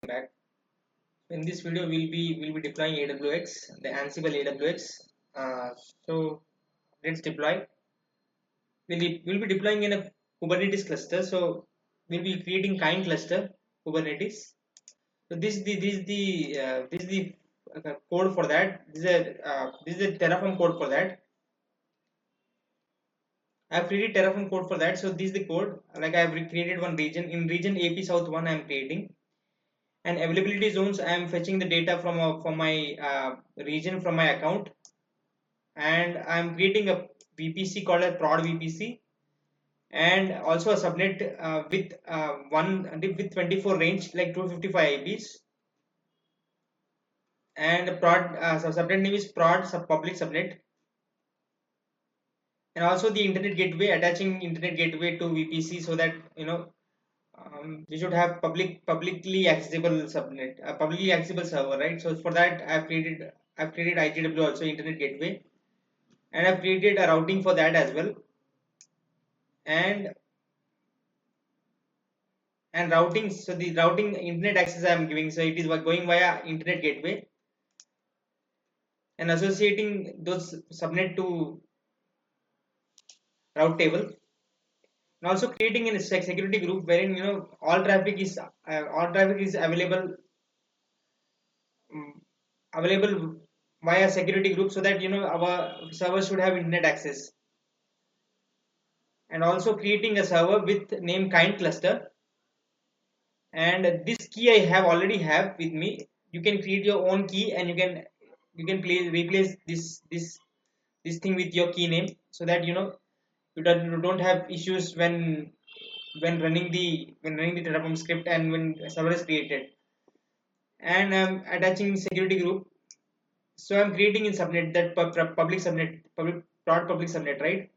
Back. In this video, we'll be deploying AWX, the Ansible AWX. So let's deploy. We'll be deploying in a Kubernetes cluster. So we'll be creating Kind cluster Kubernetes. So this is the code for that. This is the Terraform code for that. I've created Terraform code for that. So this is the code. Like I've created one region. In region AP South 1, I'm creating. And availability zones, I am fetching the data from my region, from my account, and I am creating a VPC called a prod VPC, and also a subnet with 24 range, like 255 IPs, and prod subnet name is prod public subnet, and also the internet gateway, attaching internet gateway to VPC, so that we should have publicly accessible subnet, publicly accessible server, right? So for that, I've created IGW, also internet gateway, and I've created a routing for that as well, and routing. So the routing internet access I'm giving, so it is going via internet gateway and associating those subnet to route table, and also creating a security group wherein all traffic is um, available via security group, so that our server should have internet access, and also creating a server with name Kind cluster. And this key I have already have with me. You can create your own key, and you can replace this thing with your key name, so that you don't have issues when running the Terraform script and when server is created. And I'm attaching security group. So I'm creating in subnet that public subnet, public subnet, right?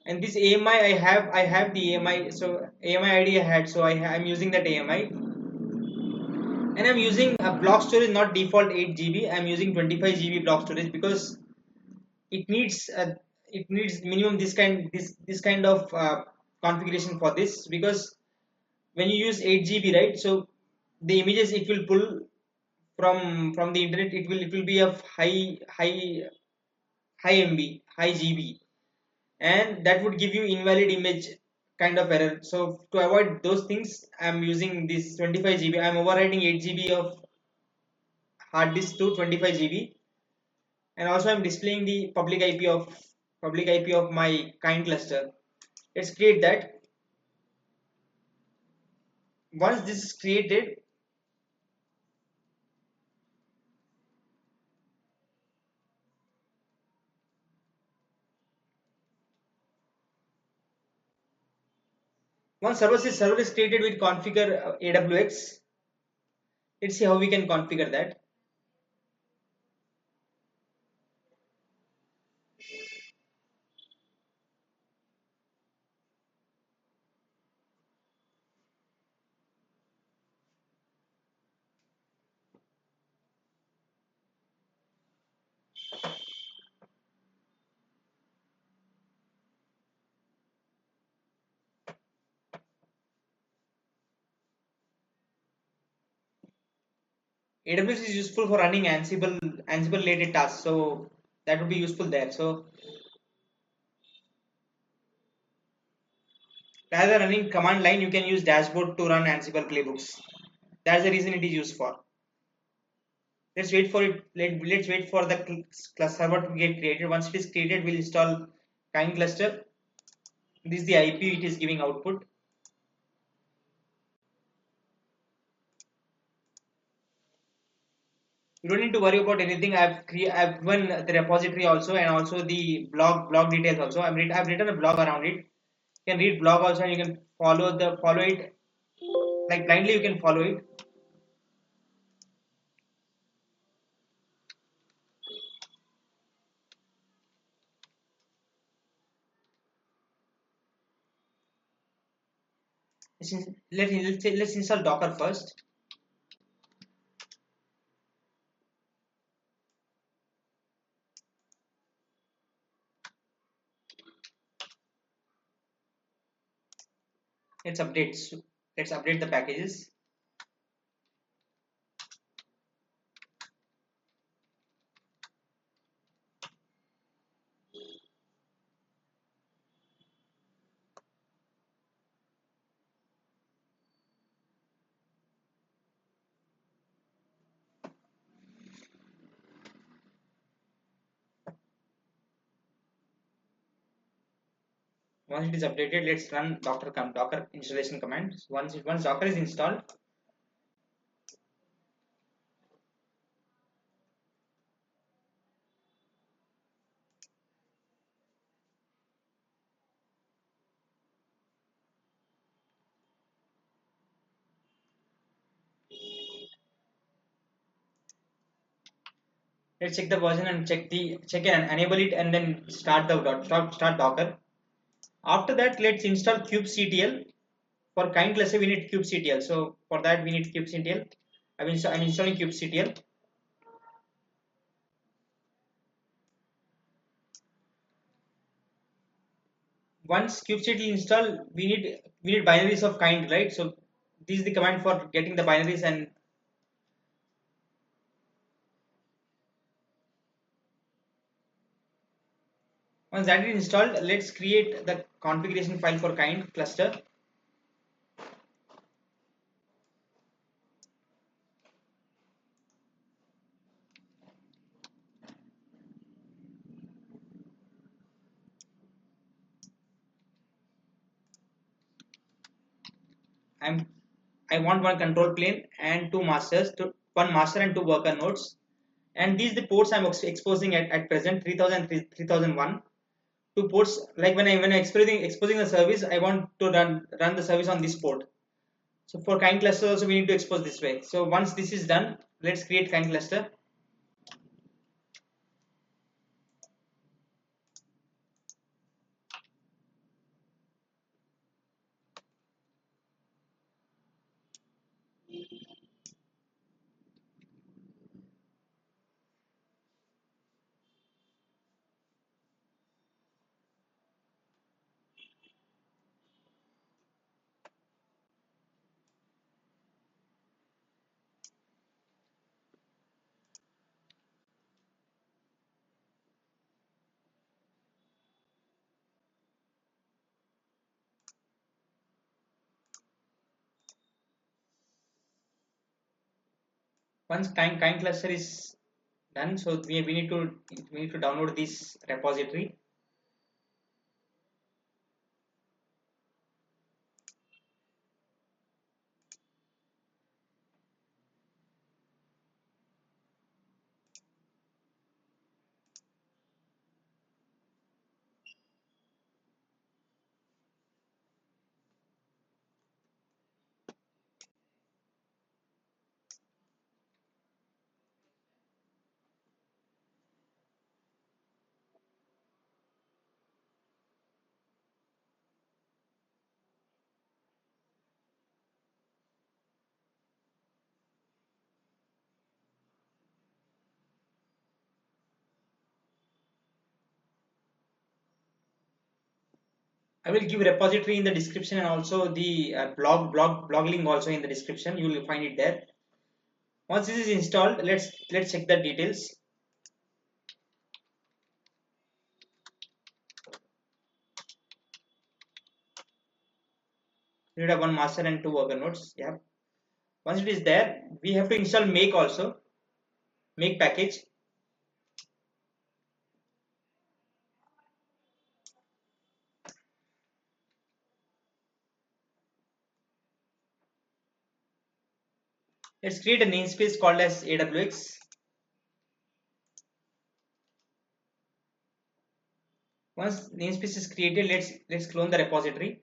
And this AMI, I have the AMI. So AMI ID I had, so I'm using that AMI, and I'm using a block storage, not default 8 GB. I'm using 25 GB block storage, because it needs minimum this kind of configuration for this, because when you use 8 GB, right? So the images it will pull from the internet, it will be of high MB, high GB, and that would give you invalid image kind of error. So to avoid those things, I'm using this 25 GB. I'm overriding 8 GB of hard disk to 25 GB, and also I'm displaying the public IP of my Kind cluster. Let's create that. Once this is created, once server is created, with configure AWX. Let's see how we can configure that. AWS is useful for running Ansible related tasks, so that would be useful there. So rather than running command line, you can use dashboard to run Ansible playbooks. That's the reason it is used for. Let's wait for it. Let's wait for the server to get created. Once it is created, we'll install Kind cluster. This is the IP it is giving output. You don't need to worry about anything. I've given the repository also, and also the blog details also. I've written a blog around it. You can read blog also, and you can follow it like blindly. You can follow it. Let's install Docker first. Let's update. Let's update the packages. Once it is updated, let's run docker installation command. Once Docker is installed, let's check the version and check and enable it, and then start Docker. After that, let's install kubectl. For kind cluster, we need kubectl. So for that, we need kubectl. I'm installing kubectl. Once kubectl installed, we need binaries of kind, right? So this is the command for getting the binaries, and once that is installed, let's create the configuration file for kind cluster. I want one control plane and two masters, one master and two worker nodes. And these the ports I'm exposing at present 3000 3001. Two ports, like when I exposing the service, I want to run the service on this port. So for kind cluster also we need to expose this way. So once this is done, let's create kind cluster. Once kind cluster is done, so we need to download this repository. I will give repository in the description, and also the blog link also in the description. You will find it there. Once this is installed, let's check the details. We need a one master and two worker nodes. Yeah. Once it is there, we have to install make also. Make package. Let's create a namespace called as awx. Once namespace is created, let's clone the repository.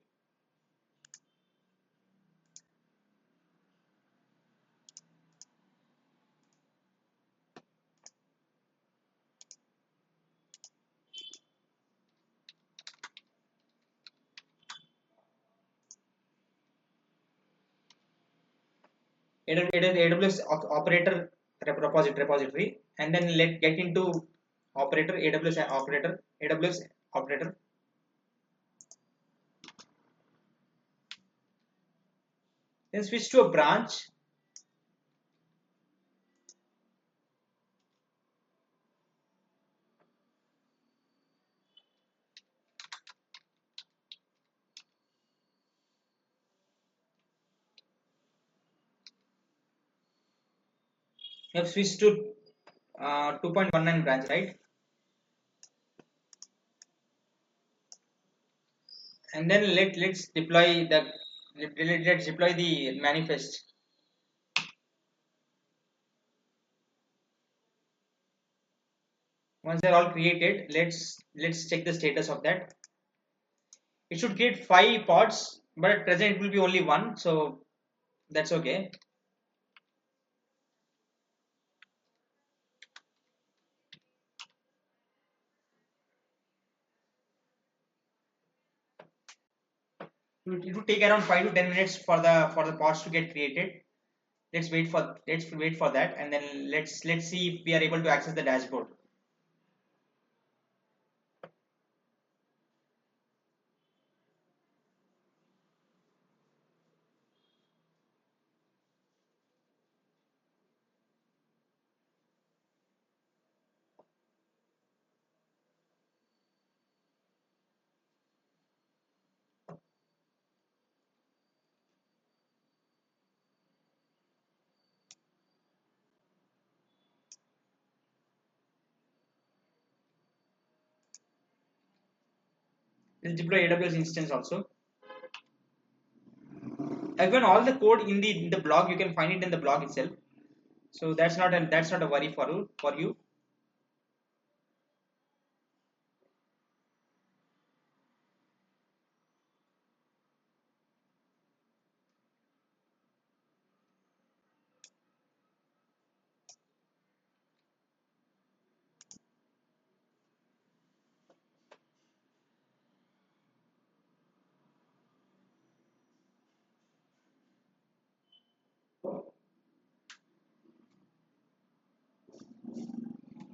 AWS operator repository, and then let get into operator AWS operator. Then switch to a branch. You have switched to 2.19 branch, right? and then let's deploy the let's deploy the manifest. Once they're all created, let's check the status of that. It should create 5 pods, but at present it will be only one, so that's okay. It will take around 5 to 10 minutes for the pods to get created. Let's wait for that, and then let's see if we are able to access the dashboard. Let's deploy AWS instance also. Even all the code in the blog, you can find it in the blog itself. So that's not a worry for you.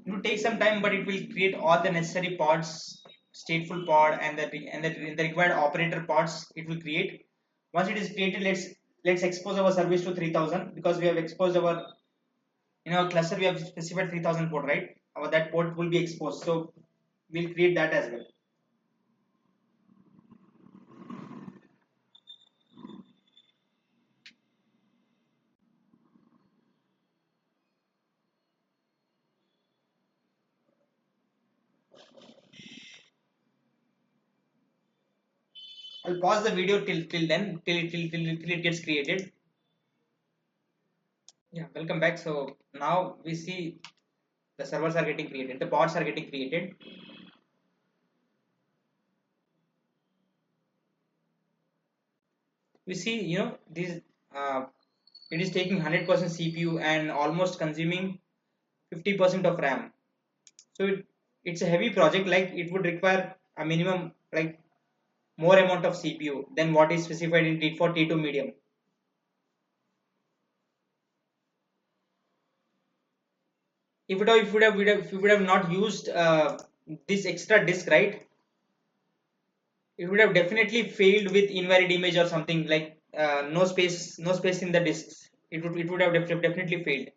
It will take some time, but it will create all the necessary pods, stateful pod, and the required operator pods. It will create. Once it is created, let's expose our service to 3000, because we have exposed our in our cluster. We have specified 3000 port, right? Our that port will be exposed, so we'll create that as well. I'll pause the video till then till it gets created. Yeah, welcome back. So now we see the servers are getting created, the pods are getting created. We see, this uh, it is taking 100% CPU and almost consuming 50% of RAM. So it's a heavy project, like it would require a minimum, like more amount of CPU than what is specified in T4 T2 medium. If we would have not used this extra disk, right, it would have definitely failed with invalid image or something, like no space in the disks. It would have definitely failed.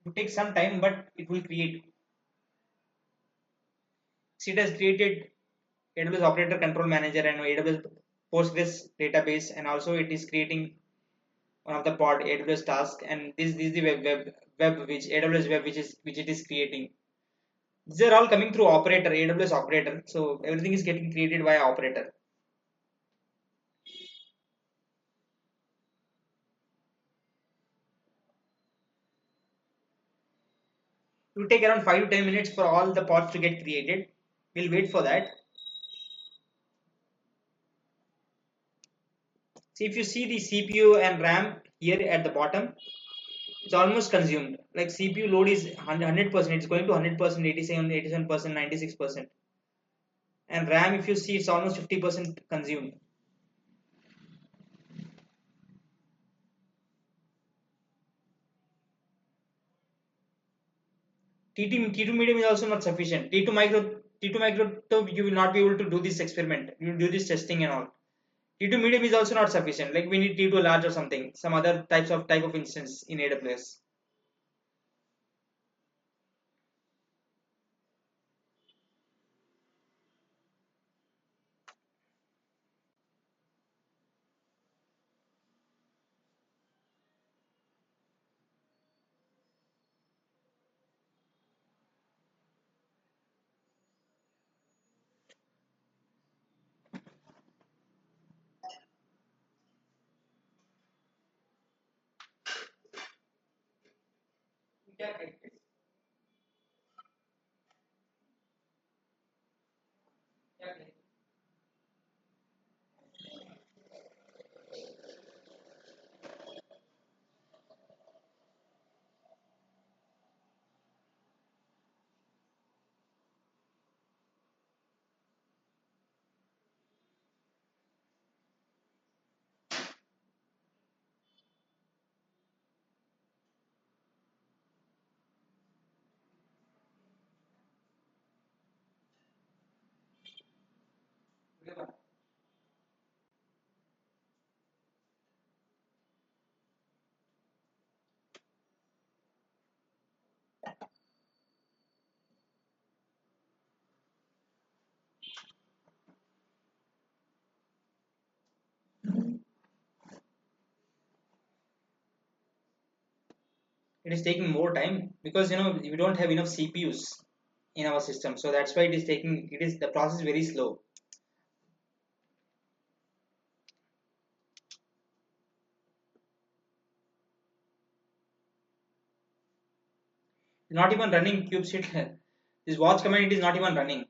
It will take some time, but it will create. So it has created AWS Operator Control Manager and AWS Postgres database, and also it is creating one of the pod AWS task, and this is the web which AWS web which it is creating. These are all coming through operator, AWS operator. So everything is getting created via operator. It will take around 5 to 10 minutes for all the pods to get created. We'll wait for that. See, if you see the CPU and RAM here at the bottom, it's almost consumed. Like CPU load is 100%, it's going to 100%, 87%, 96%. And RAM, if you see, it's almost 50% consumed. T2 medium is also not sufficient. T2 micro you will not be able to do this experiment. You will do this testing and all. T2 medium is also not sufficient. Like we need T2 large or something, some other type of instance in AWS. It is taking more time because we don't have enough CPUs in our system, so that's why it is the process very slow. Not even running kubectl. This watch command, it is not even running.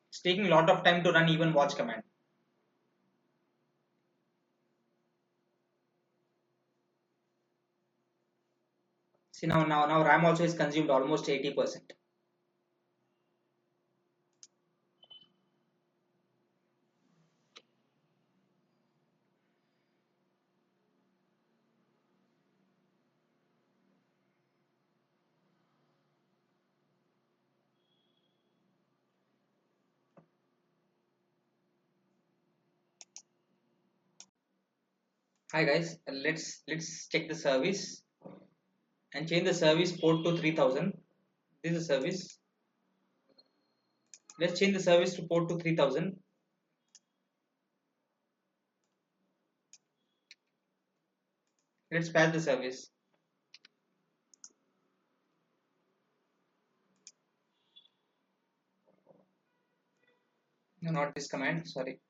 It's taking a lot of time to run even watch command. See, now RAM also is consumed almost 80%. Hi guys, let's check the service and change the service port to 3000. This is the service. Let's change the service to port to 3000. Let's patch the service. No, not this command, sorry.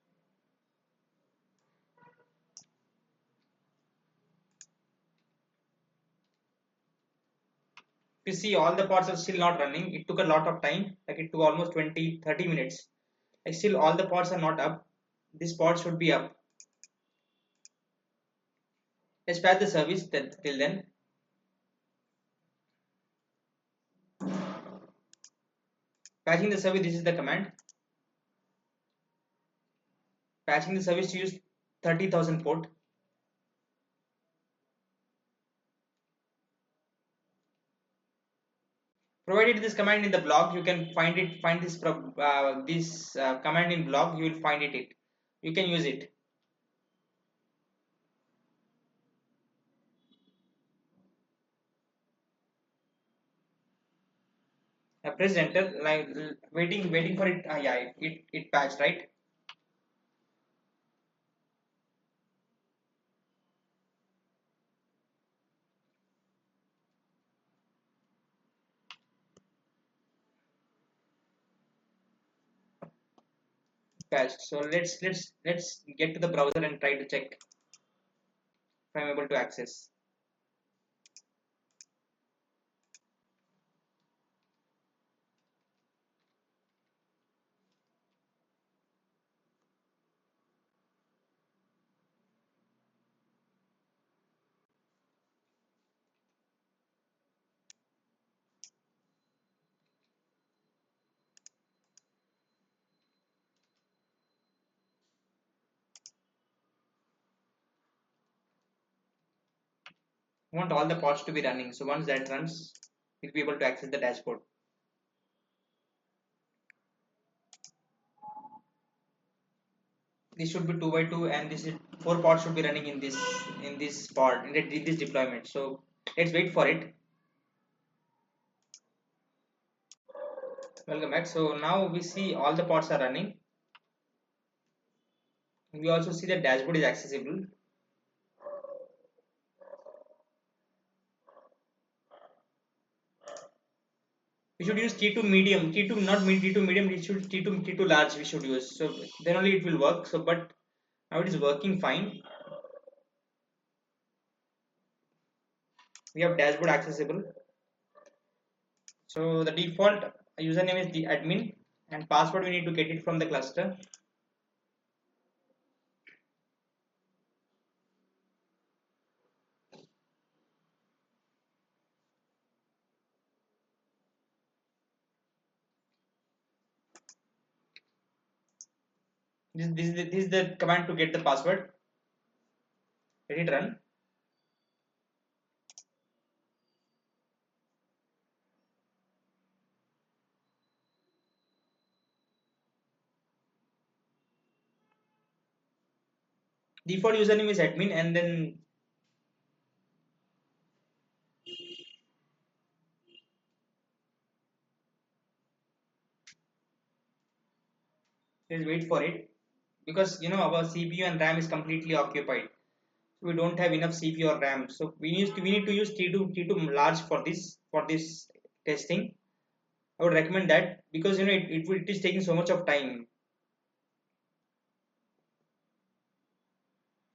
You see all the pods are still not running. It took a lot of time, like it took almost 20-30 minutes. Like still all the pods are not up. This pod should be up. Let's patch the service till then. Patching the service, this is the command. Patching the service to use 30,000 port. Provided this command in the blog, you can find this command in blog, you will find it. You can use it. Press enter, like waiting for it. Yeah, it patched, right? Patched. So let's get to the browser and try to check if I'm able to access. We want all the pods to be running. So once that runs, we'll be able to access the dashboard. This should be 2 by 2, and this is 4 pods should be running in this pod in this deployment. So let's wait for it. Welcome back. So now we see all the pods are running. We also see the dashboard is accessible. We should use T2 medium, T2 not T2 medium, it should T2 large we should use. So then only it will work. So but now it is working fine. We have dashboard accessible. So the default username is the admin, and password we need to get it from the cluster. This is the command to get the password. Let it run. Default username is admin, and then let's wait for it, because our CPU and RAM is completely occupied. So we don't have enough CPU or RAM. So we need to use T2 large for this testing. I would recommend that, because it is taking so much of time.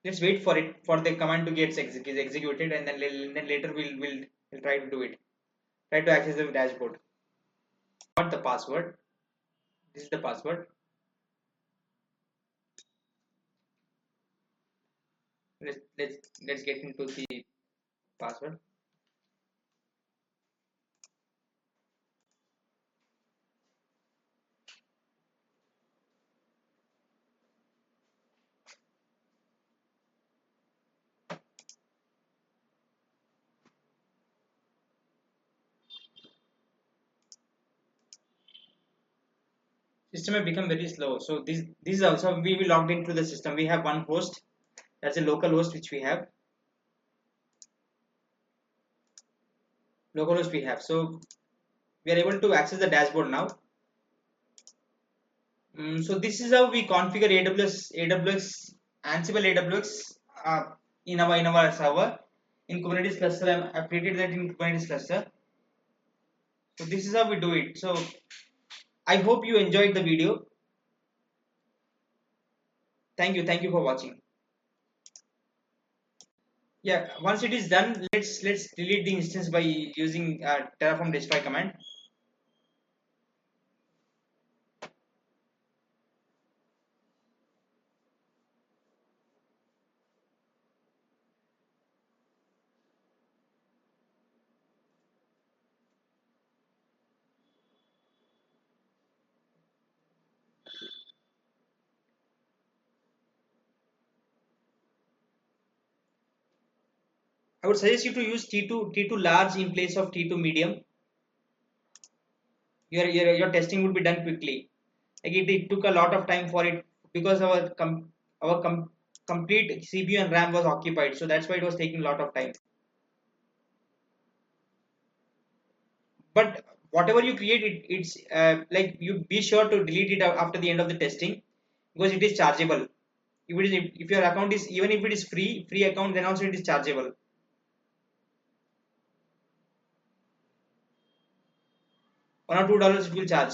Let's wait for it for the command to get executed, and then later we'll try to do it. Try to access the dashboard. Not the password. This is the password. Let's get into the password. System has become very slow. So this is also, we logged into the system. We have one host. That's a local host which we have. Local host we have. So we are able to access the dashboard now. So this is how we configure AWS Ansible AWS in our server in Kubernetes cluster. I've created that in Kubernetes cluster. So this is how we do it. So I hope you enjoyed the video. Thank you for watching. Yeah, once it is done, let's delete the instance by using terraform destroy command. I would suggest you to use T2 large in place of T2 medium. Your testing would be done quickly. Like it took a lot of time for it, because our complete CPU and RAM was occupied. So that's why it was taking a lot of time. But whatever you create, it's like you be sure to delete it after the end of the testing, because it is chargeable. If your account is, even if it is free account, then also it is chargeable. $1 or $2 it will charge.